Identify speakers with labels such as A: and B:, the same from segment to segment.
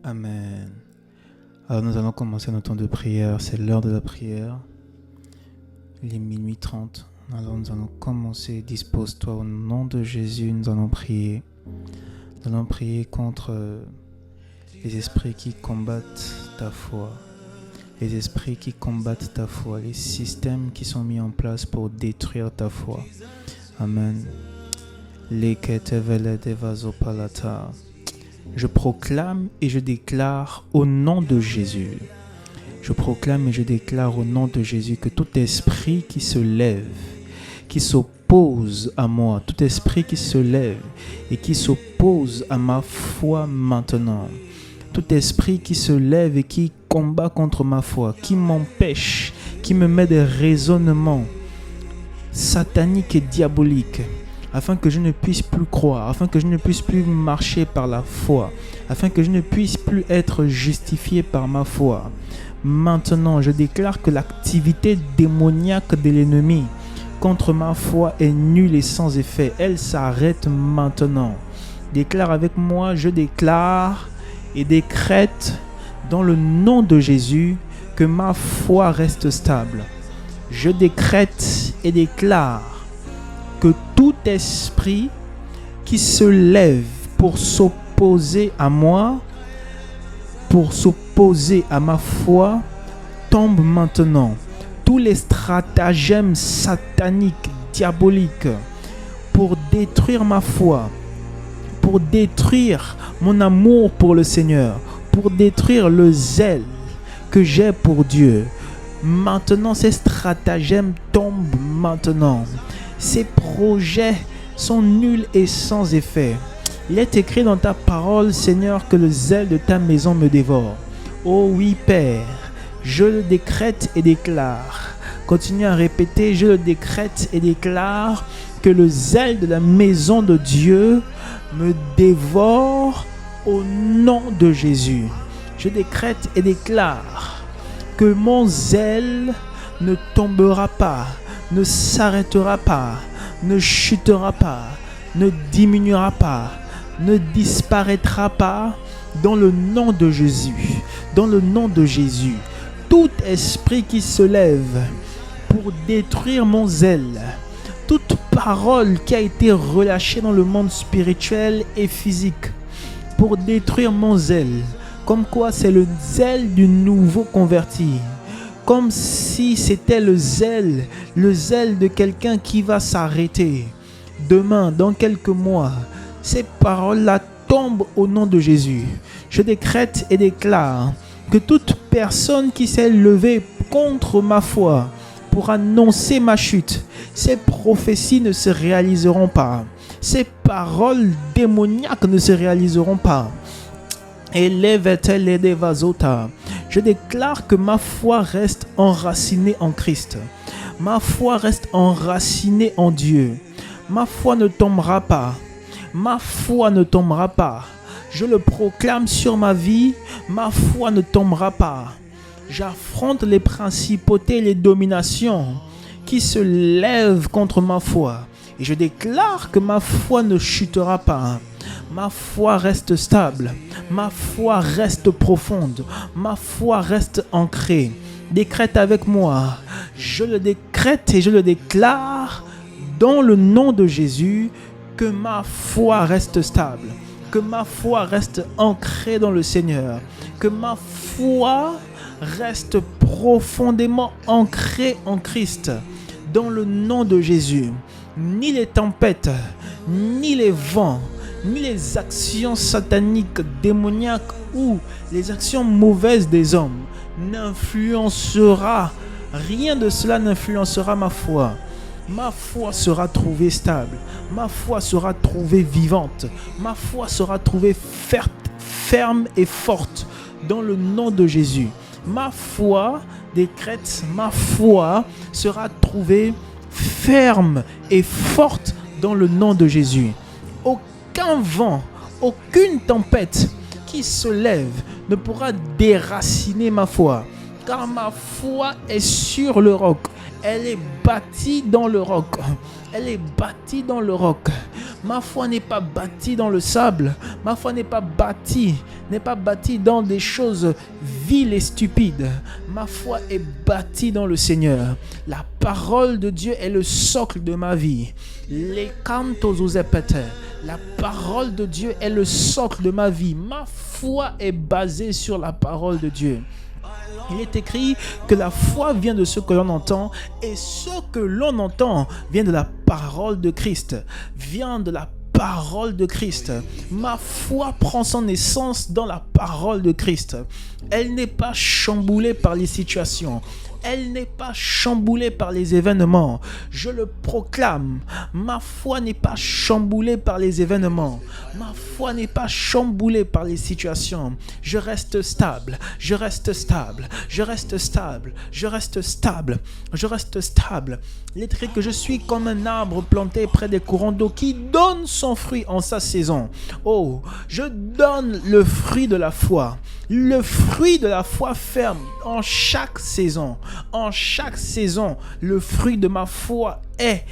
A: Amen. Alors nous allons commencer notre temps de prière. C'est l'heure de la prière. Il est minuit 30. Alors nous allons commencer. Dispose-toi au nom de Jésus. Nous allons prier. Nous allons prier contre les esprits qui combattent ta foi. Les esprits qui combattent ta foi. Les systèmes qui sont mis en place pour détruire ta foi. Amen. Je proclame et je déclare au nom de Jésus. Je proclame et je déclare au nom de Jésus que tout esprit qui se lève, qui s'oppose à moi, tout esprit qui se lève et qui s'oppose à ma foi maintenant, tout esprit qui se lève et qui combat contre ma foi, qui m'empêche, qui me met des raisonnements sataniques et diaboliques, afin que je ne puisse plus croire, afin que je ne puisse plus marcher par la foi, afin que je ne puisse plus être justifié par ma foi. Maintenant, je déclare que l'activité démoniaque de l'ennemi contre ma foi est nulle et sans effet. Elle s'arrête maintenant. Déclare avec moi, je déclare et décrète dans le nom de Jésus que ma foi reste stable. Je décrète et déclare que tout esprit qui se lève pour s'opposer à moi, pour s'opposer à ma foi, tombe maintenant. Tous les stratagèmes sataniques, diaboliques, pour détruire ma foi, pour détruire mon amour pour le Seigneur, pour détruire le zèle que j'ai pour Dieu. Maintenant, ces stratagèmes tombent maintenant. Ces projets sont nuls et sans effet. Il est écrit dans ta parole, Seigneur, que le zèle de ta maison me dévore. Oh oui, Père, je le décrète et déclare. Continue à répéter, je le décrète et déclare que le zèle de la maison de Dieu me dévore au nom de Jésus. Je décrète et déclare que mon zèle ne tombera pas, ne s'arrêtera pas, ne chutera pas, ne diminuera pas, ne disparaîtra pas dans le nom de Jésus. Dans le nom de Jésus, tout esprit qui se lève pour détruire mon zèle, toute parole qui a été relâchée dans le monde spirituel et physique pour détruire mon zèle, comme quoi c'est le zèle du nouveau converti, comme si c'était le zèle de quelqu'un qui va s'arrêter. Demain, dans quelques mois, ces paroles-là tombent au nom de Jésus. Je décrète et déclare que toute personne qui s'est levée contre ma foi pour annoncer ma chute, ces prophéties ne se réaliseront pas. Ces paroles démoniaques ne se réaliseront pas. Je déclare que ma foi reste enracinée en Christ. Ma foi reste enracinée en Dieu. Ma foi ne tombera pas. Ma foi ne tombera pas. Je le proclame sur ma vie. Ma foi ne tombera pas. J'affronte les principautés et les dominations qui se lèvent contre ma foi. Et je déclare que ma foi ne chutera pas. Ma foi reste stable. Ma foi reste profonde. Ma foi reste ancrée. Décrète avec moi. Je le décrète et je le déclare dans le nom de Jésus que ma foi reste stable. Que ma foi reste ancrée dans le Seigneur. Que ma foi reste profondément ancrée en Christ. Dans le nom de Jésus. Ni les tempêtes, ni les vents, ni les actions sataniques, démoniaques ou les actions mauvaises des hommes n'influencera, rien de cela n'influencera ma foi. Ma foi sera trouvée stable, ma foi sera trouvée vivante, ma foi sera trouvée ferme et forte dans le nom de Jésus. Ma foi décrète, ma foi sera trouvée ferme et forte dans le nom de Jésus. Aucun vent, aucune tempête qui se lève ne pourra déraciner ma foi, car ma foi est sur le roc. Elle est bâtie dans le roc. Elle est bâtie dans le roc. Ma foi n'est pas bâtie dans le sable. Ma foi n'est pas bâtie dans des choses viles et stupides. Ma foi est bâtie dans le Seigneur. La parole de Dieu est le socle de ma vie. Les cantos aux épètes. La parole de Dieu est le socle de ma vie. Ma foi est basée sur la parole de Dieu. Il est écrit que la foi vient de ce que l'on entend et ce que l'on entend vient de la parole de Christ, vient de la parole de Christ. Ma foi prend son essence dans la parole de Christ. Elle n'est pas chamboulée par les situations. Elle n'est pas chamboulée par les événements. Je le proclame. Ma foi n'est pas chamboulée par les événements. Ma foi n'est pas chamboulée par les situations. Je reste stable. Je reste stable. Je reste stable. Je reste stable. Je reste stable. Il est écrit que je suis comme un arbre planté près des courants d'eau qui donne son fruit en sa saison. Oh, je donne le fruit de la foi. Le fruit de la foi ferme en chaque saison. En chaque saison, le fruit de ma foi est.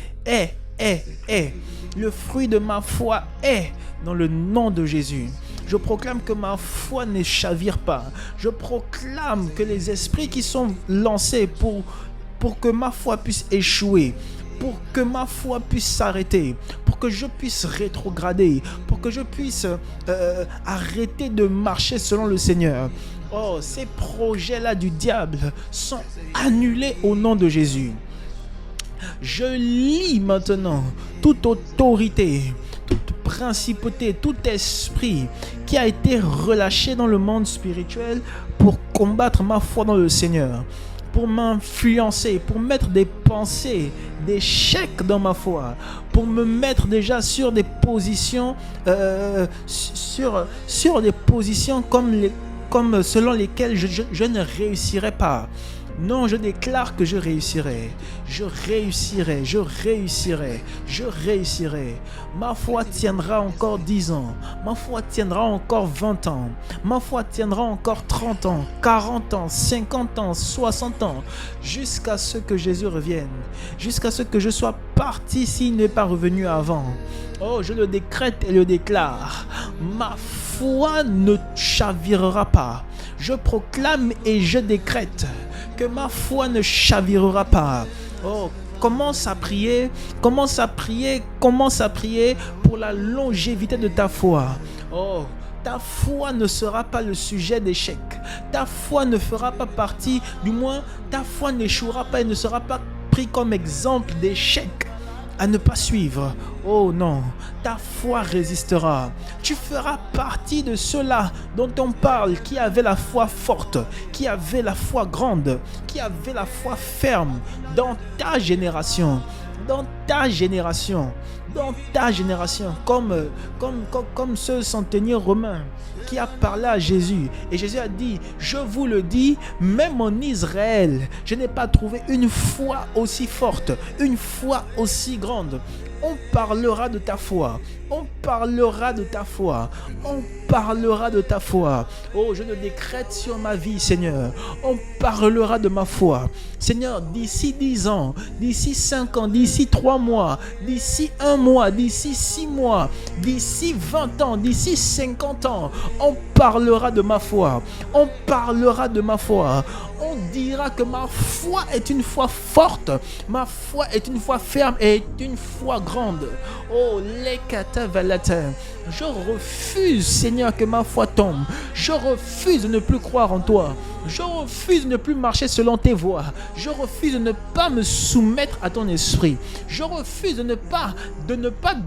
A: Le fruit de ma foi est dans le nom de Jésus. Je proclame que ma foi ne chavire pas. Je proclame que les esprits qui sont lancés pour que ma foi puisse échouer, pour que ma foi puisse s'arrêter, pour que je puisse rétrograder, pour que je puisse arrêter de marcher selon le Seigneur. Oh, ces projets-là du diable sont annulés au nom de Jésus. Je lis maintenant toute autorité, toute principauté, tout esprit qui a été relâché dans le monde spirituel pour combattre ma foi dans le Seigneur, pour m'influencer, pour mettre des pensées d'échec dans ma foi, pour me mettre déjà sur des positions, sur des positions comme selon lesquelles je ne réussirai pas. Non, je déclare que je réussirai. Je réussirai, je réussirai, je réussirai. Ma foi tiendra encore 10 ans. Ma foi tiendra encore 20 ans. Ma foi tiendra encore 30 ans, 40 ans, 50 ans, 60 ans. Jusqu'à ce que Jésus revienne. Jusqu'à ce que je sois parti s'il n'est pas revenu avant. Oh, je le décrète et le déclare. Ma foi ne chavirera pas. Je proclame et je décrète que ma foi ne chavirera pas. Oh, commence à prier pour la longévité de ta foi. Oh, ta foi ne sera pas le sujet d'échec. Ta foi ne fera pas partie, du moins, ta foi n'échouera pas et ne sera pas pris comme exemple d'échec à ne pas suivre. Oh non, ta foi résistera. Tu feras partie de ceux-là dont on parle, qui avaient la foi forte, qui avaient la foi grande, qui avaient la foi ferme dans ta génération. Dans ta génération, comme ce centenier romain qui a parlé à Jésus. Et Jésus a dit, je vous le dis, même en Israël, je n'ai pas trouvé une foi aussi forte, une foi aussi grande. On parlera de ta foi. On parlera de ta foi. On parlera de ta foi. Oh, je le décrète sur ma vie, Seigneur. On parlera de ma foi. Seigneur, d'ici 10 ans, d'ici 5 ans, d'ici 3 mois, d'ici 1 mois, d'ici 6 mois, d'ici 20 ans, d'ici 50 ans, on parlera de ma foi. On parlera de ma foi. On dira que ma foi est une foi forte. Ma foi est une foi ferme et est une foi grande. Oh, lekata valata. Je refuse, Seigneur, que ma foi tombe. Je refuse de ne plus croire en toi. Je refuse de ne plus marcher selon tes voies. Je refuse de ne pas me soumettre à ton esprit. Je refuse de ne pas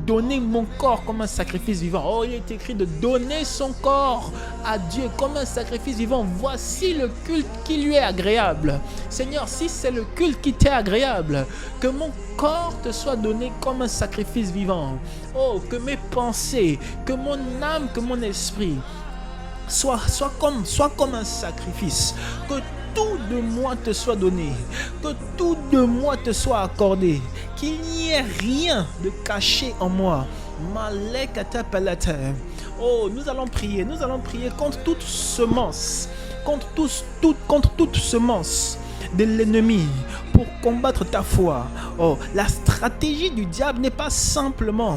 A: donner mon corps comme un sacrifice vivant. Oh, il est écrit de donner son corps à Dieu comme un sacrifice vivant. Voici le culte qui lui est agréable. Seigneur, si c'est le culte qui t'est agréable, que mon corps te soit donné comme un sacrifice vivant. Oh, que mes pensées, que mon âme, que mon esprit soit comme un sacrifice. Que tout de moi te soit donné. Que tout de moi te soit accordé. Qu'il n'y ait rien de caché en moi. Malekata palata. Oh, nous allons prier contre toute semence. Contre toute semence de l'ennemi pour combattre ta foi. Oh, la stratégie du diable n'est pas simplement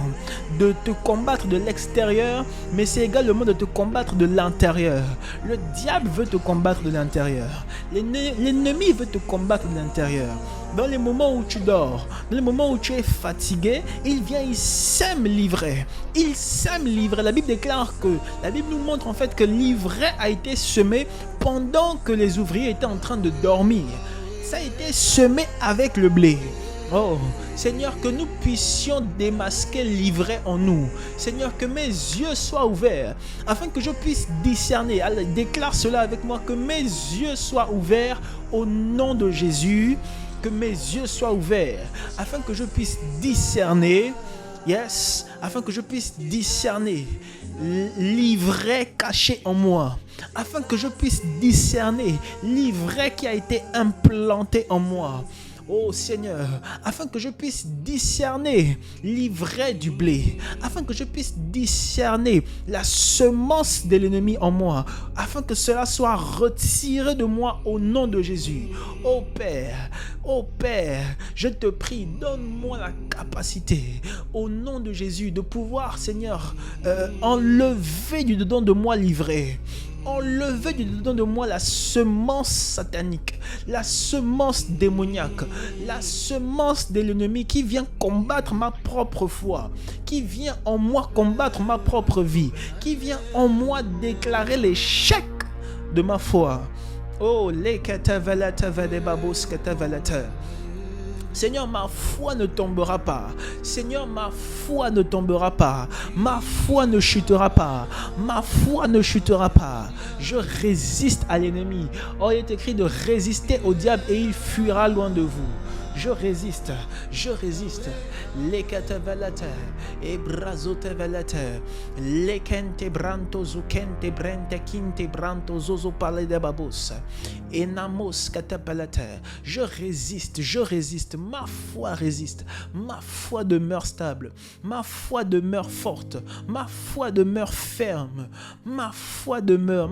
A: de te combattre de l'extérieur, mais c'est également de te combattre de l'intérieur. Le diable veut te combattre de l'intérieur. L'ennemi veut te combattre de l'intérieur. Dans les moments où tu dors, dans les moments où tu es fatigué, il vient, il sème l'ivraie. Il sème l'ivraie. La Bible déclare que, la Bible nous montre en fait que l'ivraie a été semée pendant que les ouvriers étaient en train de dormir. Ça a été semé avec le blé. Oh, Seigneur, que nous puissions démasquer l'ivraie en nous. Seigneur, que mes yeux soient ouverts afin que je puisse discerner. Allez, déclare cela avec moi, que mes yeux soient ouverts au nom de Jésus. Que mes yeux soient ouverts afin que je puisse discerner. Yes, afin que je puisse discerner l'ivraie cachée en moi, afin que je puisse discerner l'ivraie qui a été implantée en moi. Oh Seigneur, afin que je puisse discerner l'ivraie du blé, afin que je puisse discerner la semence de l'ennemi en moi, afin que cela soit retiré de moi au nom de Jésus. Oh Père, je te prie, donne-moi la capacité au nom de Jésus de pouvoir, Seigneur, enlever du dedans de moi l'ivraie. Enlevez du dedans de moi la semence satanique, la semence démoniaque, la semence de l'ennemi qui vient combattre ma propre foi, qui vient en moi combattre ma propre vie, qui vient en moi déclarer l'échec de ma foi. Oh, les katavalata vadebabos katavalata. Seigneur, ma foi ne tombera pas. Seigneur, ma foi ne tombera pas. Ma foi ne chutera pas. Ma foi ne chutera pas. Je résiste à l'ennemi. Oh, il est écrit de résister au diable et il fuira loin de vous. Je résiste. Les katavalata et brazotavalata, les kente branto zukente brente kinte branto zozo parle de babos, et namos katapalata. Je résiste. Ma foi résiste. Ma foi demeure stable. Ma foi demeure forte. Ma foi demeure ferme. Ma foi demeure.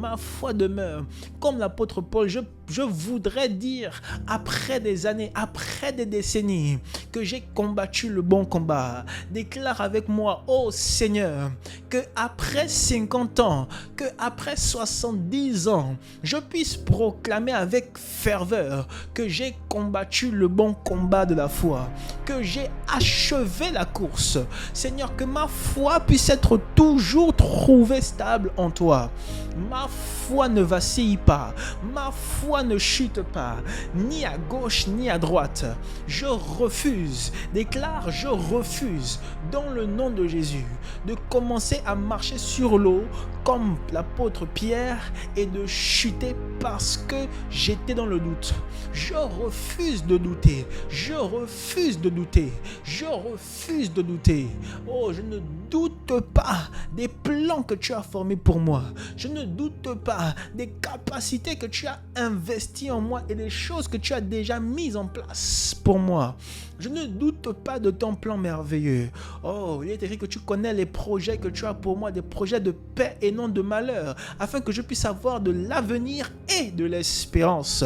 A: Comme l'apôtre Paul, je voudrais dire, après des années, après des décennies, que j'ai combattu le bon combat. Déclare avec moi, oh Seigneur, que après 50 ans, que après 70 ans, je puisse proclamer avec ferveur que j'ai combattu le bon combat de la foi, que j'ai achevé la course. Seigneur, que ma foi puisse être toujours trouvée stable en toi. Ma foi ne vacille pas, ma foi ne chute pas, ni à gauche ni à droite. Je refuse, déclare, je refuse, dans le nom de Jésus, de commencer à marcher sur l'eau comme l'apôtre Pierre et de chuter parce que j'étais dans le doute. Je refuse de douter. Oh, je ne doute pas des plans que tu as formés pour moi. Je ne doute pas des capacités que tu as investies en moi et des choses que tu as déjà mises en place pour moi. Je ne doute pas de ton plan merveilleux. Oh, il est écrit que tu connais les projets que tu as pour moi, des projets de paix et non de malheur, afin que je puisse avoir de l'avenir et de l'espérance.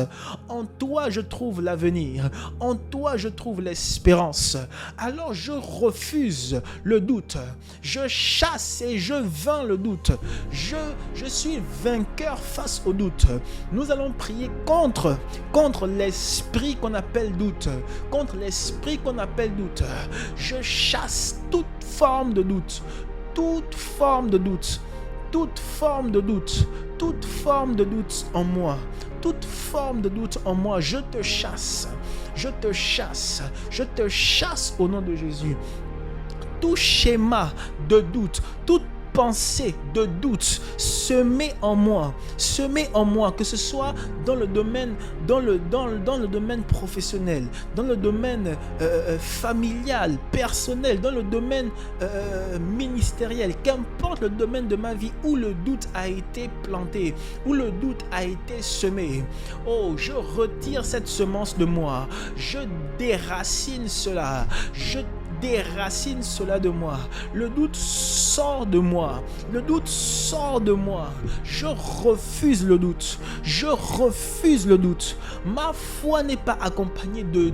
A: En toi, je trouve l'avenir. En toi, je trouve l'espérance. Alors, je refuse le doute. Je chasse et je vainc le doute. Je suis vainqueur face au doute. Nous allons prier contre l'esprit qu'on appelle doute. Contre l'esprit qu'on appelle doute. Je chasse toute forme de doute. Toute forme de doute en moi. Toute forme de doute en moi, je te chasse au nom de Jésus. Tout schéma de doute, toute pensée de doute semée en moi, que ce soit dans le domaine professionnel, dans le domaine familial, personnel, dans le domaine ministériel, qu'importe le domaine de ma vie où le doute a été planté, où le doute a été semé. Oh, je retire cette semence de moi, je déracine cela, je déracine cela de moi. Le doute sort de moi. Le doute sort de moi. Je refuse le doute. Je refuse le doute. Ma foi n'est pas accompagnée de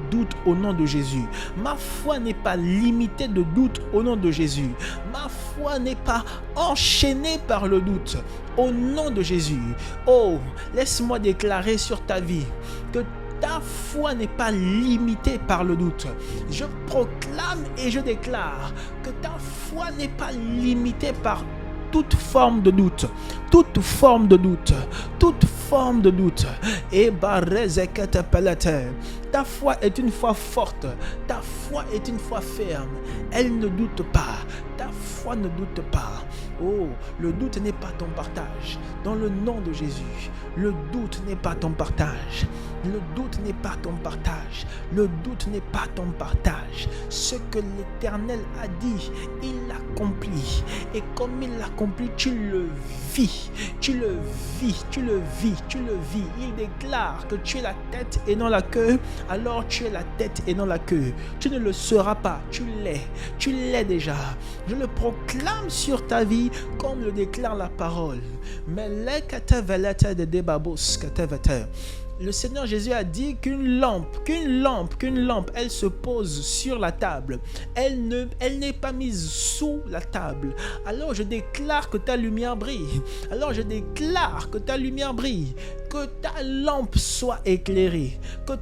A: doute au nom de Jésus. Ma foi n'est pas limitée de doute au nom de Jésus. Ma foi n'est pas enchaînée par le doute au nom de Jésus. Oh, laisse-moi déclarer sur ta vie que ta foi n'est pas limitée par le doute. Je proclame et je déclare que ta foi n'est pas limitée par toute forme de doute, toute forme de doute, toute forme de doute. Et ta foi est une foi forte, ta foi est une foi ferme. Elle ne doute pas, ta foi ne doute pas. Oh, le doute n'est pas ton partage. Dans le nom de Jésus, le doute n'est pas ton partage. Le doute n'est pas ton partage. Le doute n'est pas ton partage. Ce que l'Éternel a dit, il l'accomplit. Et comme il l'accomplit, tu le vis. Tu le vis, tu le vis, tu le vis. Il déclare que tu es la tête et non la queue. Alors tu es la tête et non la queue. Tu ne le seras pas, tu l'es. Tu l'es déjà. Je le proclame sur ta vie comme le déclare la parole. Mais le Seigneur Jésus a dit qu'une lampe, elle se pose sur la table. Elle n'est pas mise sous la table. Alors je déclare que ta lumière brille. Alors je déclare que ta lumière brille. Que ta lampe soit éclairée. Que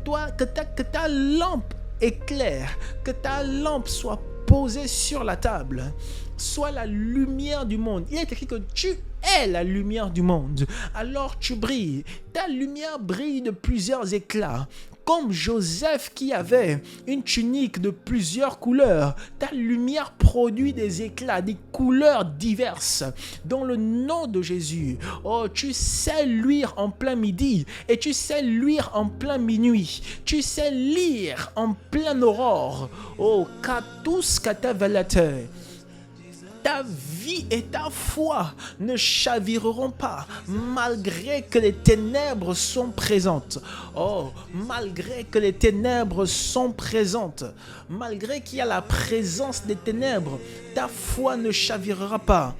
A: ta lampe éclaire. Que ta lampe soit posée sur la table. Sois la lumière du monde. Il est écrit que tu es la lumière du monde. Alors tu brilles. Ta lumière brille de plusieurs éclats. Comme Joseph qui avait une tunique de plusieurs couleurs, ta lumière produit des éclats, des couleurs diverses. Dans le nom de Jésus, oh, tu sais luire en plein midi et tu sais luire en plein minuit. Tu sais lire en pleine aurore. Oh, katus katavalate. Ta vie et ta foi ne chavireront pas malgré que les ténèbres sont présentes. Oh, malgré que les ténèbres sont présentes, malgré qu'il y a la présence des ténèbres, ta foi ne chavirera pas.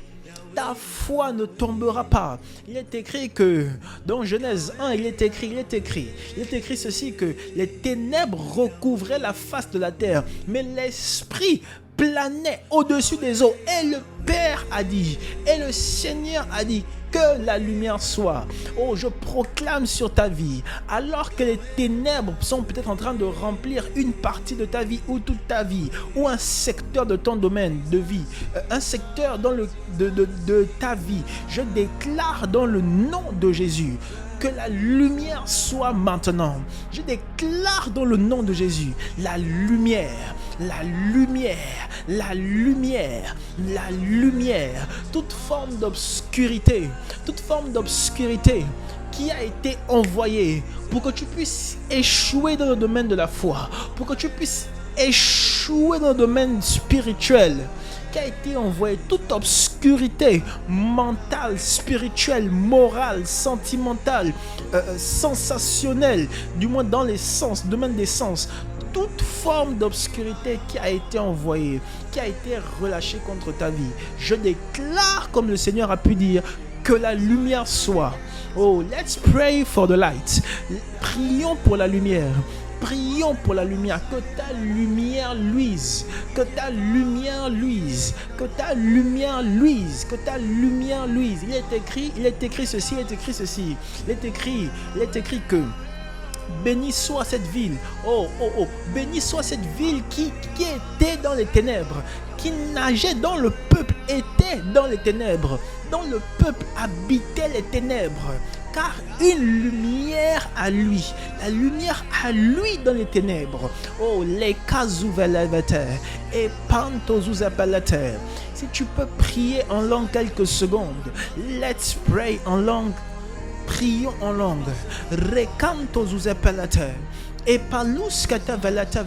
A: Ta foi ne tombera pas. Il est écrit que dans Genèse 1, il est écrit ceci, que les ténèbres recouvraient la face de la terre, mais l'esprit planait au-dessus des eaux. Et le Père a dit, et le Seigneur a dit, que la lumière soit. Oh, je proclame sur ta vie, alors que les ténèbres sont peut-être en train de remplir une partie de ta vie ou toute ta vie, ou un secteur de ton domaine de vie, un secteur dans de ta vie, je déclare dans le nom de Jésus que la lumière soit maintenant. Je déclare dans le nom de Jésus la lumière, la lumière, la lumière, la lumière. Toute forme d'obscurité qui a été envoyée pour que tu puisses échouer dans le domaine de la foi, pour que tu puisses échouer dans le domaine spirituel, qui a été envoyé, toute obscurité mentale, spirituelle, morale, sentimentale, sensationnelle, du moins dans les sens, domaine des sens, toute forme d'obscurité qui a été envoyée, qui a été relâchée contre ta vie. Je déclare, comme le Seigneur a pu dire, que la lumière soit. Oh, let's pray for the light. Prions pour la lumière. Prions pour la lumière, que ta lumière luise, que ta lumière luise, que ta lumière luise, que ta lumière luise. Il est écrit ceci, il est écrit que béni soit cette ville, béni soit cette ville qui était dans les ténèbres, qui nageait dans le peuple, était dans les ténèbres, dont le peuple habitait les ténèbres. Car une lumière à lui, la lumière à lui dans les ténèbres. Oh, les kazuvelavete et pantozuzapalate. Si tu peux prier en langue quelques secondes, let's pray en langue. Prions en langue. Rekantozuzapalate et paluskata valata.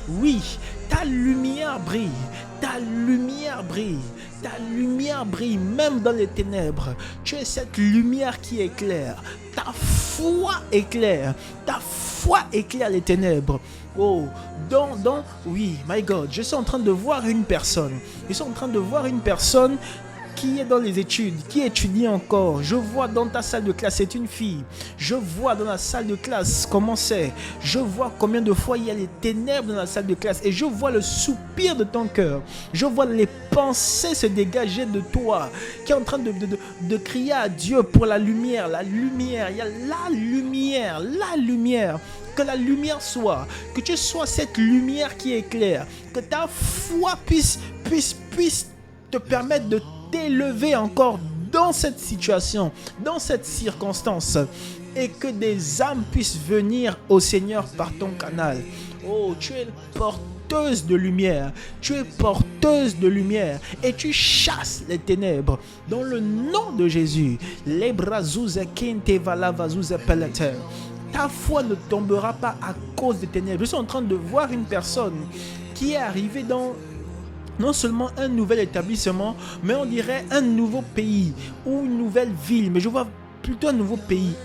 A: Oui, ta lumière brille, ta lumière brille. Ta lumière brille même dans les ténèbres. Tu es cette lumière qui éclaire. Ta foi éclaire. Ta foi foi éclaire les ténèbres. Oh, oui, my God, je suis en train de voir une personne. Je suis en train de voir une personne qui est dans les études, qui étudie encore. Je vois dans ta salle de classe, c'est une fille. Je vois dans la salle de classe comment c'est. Je vois combien de fois il y a les ténèbres dans la salle de classe. Et je vois le soupir de ton cœur. Je vois les pensées se dégager de toi, qui est en train de crier à Dieu pour la lumière. La lumière, il y a la lumière, la lumière. Que la lumière soit, que tu sois cette lumière qui éclaire. Que ta foi puisse te permettre de t'élever encore dans cette situation, dans cette circonstance, et que des âmes puissent venir au Seigneur par ton canal. Oh, tu es porteuse de lumière, tu es porteuse de lumière, et tu chasses les ténèbres dans le nom de Jésus. Les brazouza kinte vala vazouza pelete. Ta foi ne tombera pas à cause des ténèbres. Je suis en train de voir une personne qui est arrivée dans non seulement un nouvel établissement, mais on dirait un nouveau pays ou une nouvelle ville. Mais je vois plutôt un nouveau pays,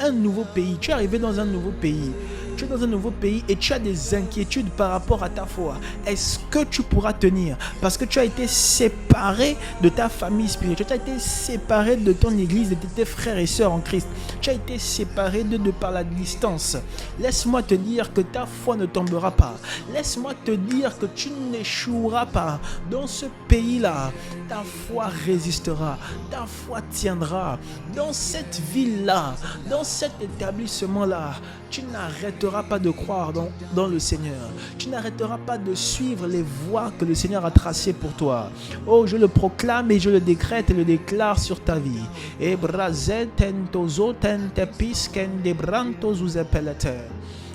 A: Tu es arrivé dans un nouveau pays. Tu es dans un nouveau pays et tu as des inquiétudes par rapport à ta foi. Est-ce que tu pourras tenir? Parce que tu as été séparé de ta famille spirituelle. Tu as été séparé de ton église, de tes frères et sœurs en Christ. Tu as été séparé de par la distance. Laisse-moi te dire que ta foi ne tombera pas. Laisse-moi te dire que tu n'échoueras pas. Dans ce pays-là, ta foi résistera. Ta foi tiendra. Dans cette ville-là, dans cet établissement-là, tu n'arrêteras pas de croire dans le Seigneur. Tu n'arrêteras pas de suivre les voies que le Seigneur a tracées pour toi. Oh, je le proclame et je le décrète et le déclare sur ta vie. Et brazetentozo tente pisken de brantos uzepelete.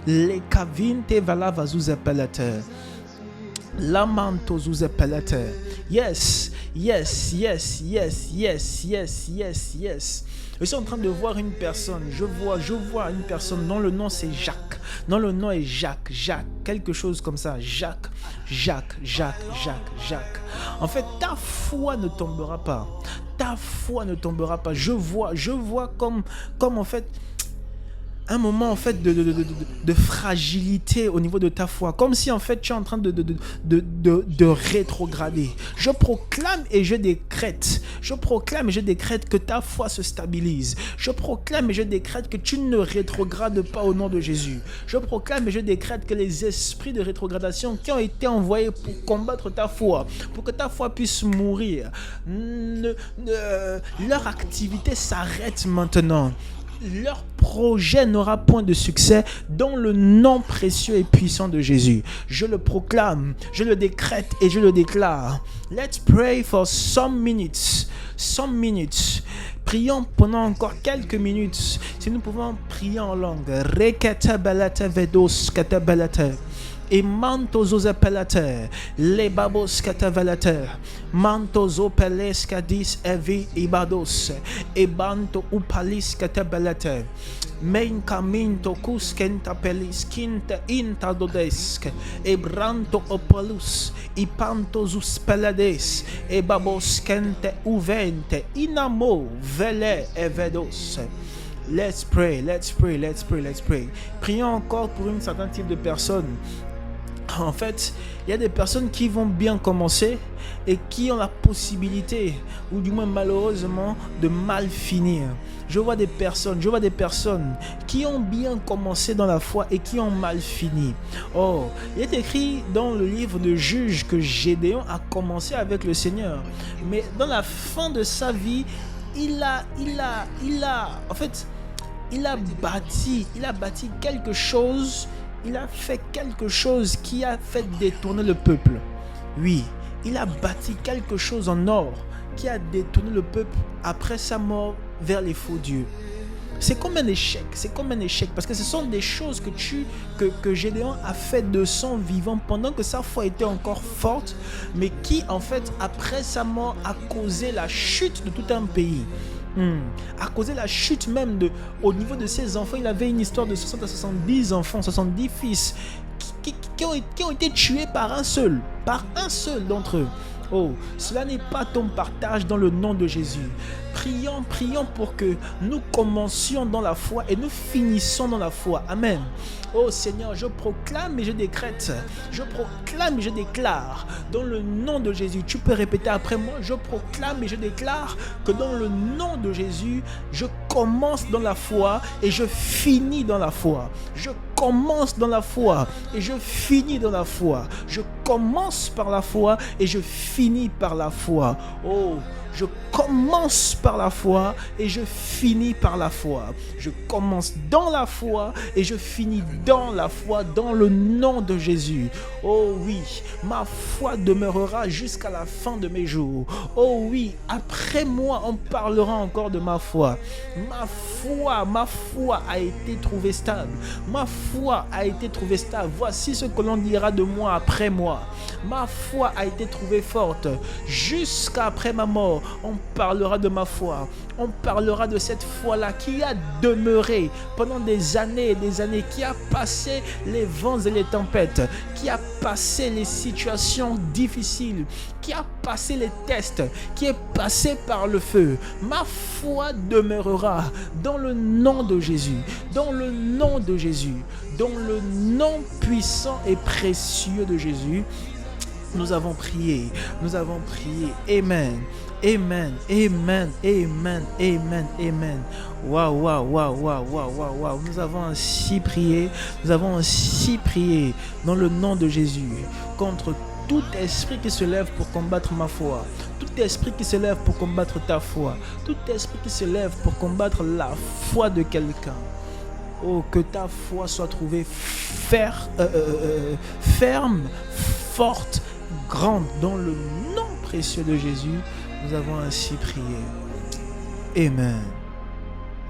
A: Les kavinte valava uzepelete. Lamantos uzepelete. Yes, yes, yes, yes, yes, yes, yes, yes. Je suis en train de voir une personne. Je vois une personne dont le nom c'est Jacques. Dont le nom est Jacques. Quelque chose comme ça. Jacques. En fait, ta foi ne tombera pas. Ta foi ne tombera pas. Je vois comme en fait un moment en fait de fragilité au niveau de ta foi, comme si en fait tu es en train de rétrograder. Je proclame et je décrète que ta foi se stabilise. Je proclame et je décrète que tu ne rétrogrades pas au nom de Jésus. Je proclame et je décrète que les esprits de rétrogradation qui ont été envoyés pour combattre ta foi, pour que ta foi puisse mourir, leur activité s'arrête maintenant. Leur projet n'aura point de succès dans le nom précieux et puissant de Jésus. Je le proclame, je le décrète et je le déclare. Let's pray for some minutes. Prions pendant encore quelques minutes. Si nous pouvons prier en langue. Rekata balata vedos kata balata. Et mantos apelate, les babos catavalate, mantos opeles cadis evi ibados, et banto upalis catabalate, main caminto cuscenta pelis quinta intadodesk, et branto opalus, et pantos pelades, et babos cente uvente, inamo vele evedos. Let's pray. Prions encore pour un certain type de personnes. En fait, il y a des personnes qui vont bien commencer et qui ont la possibilité, ou du moins malheureusement, de mal finir. Je vois des personnes qui ont bien commencé dans la foi et qui ont mal fini. Oh, il est écrit dans le livre de Juges que Gédéon a commencé avec le Seigneur. Mais dans la fin de sa vie, il a bâti quelque chose. Il a fait quelque chose qui a fait détourner le peuple. Oui, il a bâti quelque chose en or qui a détourné le peuple après sa mort vers les faux dieux. C'est comme un échec, parce que ce sont des choses que Gédéon a fait de son vivant pendant que sa foi était encore forte, mais qui en fait après sa mort a causé la chute de tout un pays. A causé la chute même au niveau de ses enfants. Il avait une histoire de 60 à 70 enfants, 70 fils qui ont été tués par un seul d'entre eux. Oh, cela n'est pas ton partage dans le nom de Jésus. Prions pour que nous commencions dans la foi et nous finissons dans la foi. Amen. Oh Seigneur, je proclame et je décrète, je proclame et je déclare dans le nom de Jésus. Tu peux répéter après moi, je proclame et je déclare que dans le nom de Jésus, je commence dans la foi et je finis dans la foi. Je commence dans la foi et je finis dans la foi. Je commence par la foi et je finis par la foi. Oh, je commence par la foi et je finis par la foi. Je commence dans la foi et je finis dans la foi dans le nom de Jésus. Oh oui, ma foi demeurera jusqu'à la fin de mes jours. Oh oui, après moi, on parlera encore de ma foi. Ma foi a été trouvée stable. Ma foi a été trouvée stable. Voici ce que l'on dira de moi après moi. Ma foi a été trouvée forte. Jusqu'après ma mort, on parlera de ma foi. On parlera de cette foi-là qui a demeuré pendant des années et des années, qui a passé les vents et les tempêtes, qui a passé les situations difficiles, qui a passé les tests, qui est passé par le feu. Ma foi demeurera dans le nom de Jésus, dans le nom de Jésus, dans le nom puissant et précieux de Jésus. Nous avons prié. Amen. Amen, amen, amen, amen, amen. Waouh. Nous avons ainsi prié dans le nom de Jésus contre tout esprit qui se lève pour combattre ma foi, tout esprit qui se lève pour combattre ta foi, tout esprit qui se lève pour combattre la foi de quelqu'un. Oh, que ta foi soit trouvée ferme, forte, grande, dans le nom précieux de Jésus. Nous avons ainsi prié. Amen.